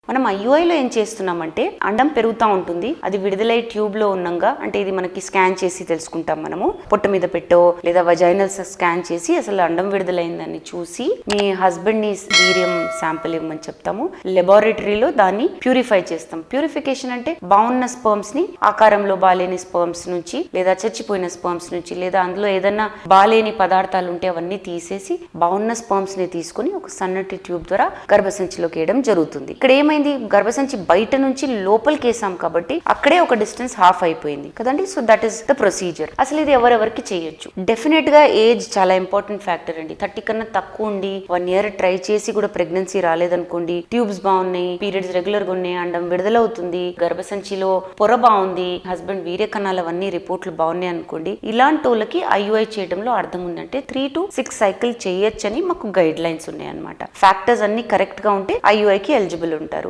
మనం ఐయుఐలో ఏం చేస్తున్నామంటే అండం పెరుగుతూ ఉంటుంది, అది విడుదలై ట్యూబ్ లో ఉన్నంగా, అంటే ఇది మనకి స్కాన్ చేసి తెలుసుకుంటాం. మనము పొట్ట మీద పెట్టో లేదా వజైనల్ స్కాన్ చేసి అసలు అండం విడుదలైందని చూసి మీ హస్బెండ్ ని వీర్యం శాంపిల్ ఇవ్వమని చెప్తాము. లెబారెటరీలో దాన్ని ప్యూరిఫై చేస్తాం. ప్యూరిఫికేషన్ అంటే బాగున్న స్పర్మ్స్ ని, ఆకారంలో బాలేని స్పర్మ్స్ నుంచి లేదా చచ్చిపోయిన స్పర్మ్స్ నుంచి లేదా అందులో ఏదన్నా బాలేని పదార్థాలు ఉంటే అవన్నీ తీసేసి బాగున్న స్పర్మ్స్ ని తీసుకుని ఒక సన్నటి ట్యూబ్ ద్వారా గర్భసంచిలోకి వేయడం జరుగుతుంది. ఇక్కడ ఏమైంది, గర్భసంచి బయట నుంచి లోపలికి వేసాం కాబట్టి అక్కడే ఒక డిస్టెన్స్ హాఫ్ అయిపోయింది కదండి. So that is the procedure. అసలు ఇది ఎవరెవరికి చేయొచ్చు. డెఫినెట్ గా ఏజ్ చాలా ఇంపార్టెంట్ ఫ్యాక్టర్ అండి. 30 కన్నా తక్కువ ఉండి 1 year ట్రై చేసి కూడా ప్రెగ్నెన్సీ రాలేదనుకోండి, ట్యూబ్స్ బాగున్నాయి, పీరియడ్స్ రెగ్యులర్ గా ఉన్నాయి, అండం విడుదలవుతుంది, గర్భసంచిలో పొర బాగుంది, హస్బెండ్ వీర్య కణాలు అవన్నీ రిపోర్ట్లు బాగున్నాయి అనుకోండి, ఇలాంటి వాళ్ళకి ఐయుఐ చేయడంలో అర్థం ఉందంటే 3 to 6 cycle చేయొచ్చని మాకు గైడ్ లైన్స్ ఉన్నాయి అనమాట. ఫ్యాక్టర్స్ అన్ని కరెక్ట్ గా ఉంటే ఐయుఐకి ఎలిజిబుల్ ఉంటారు.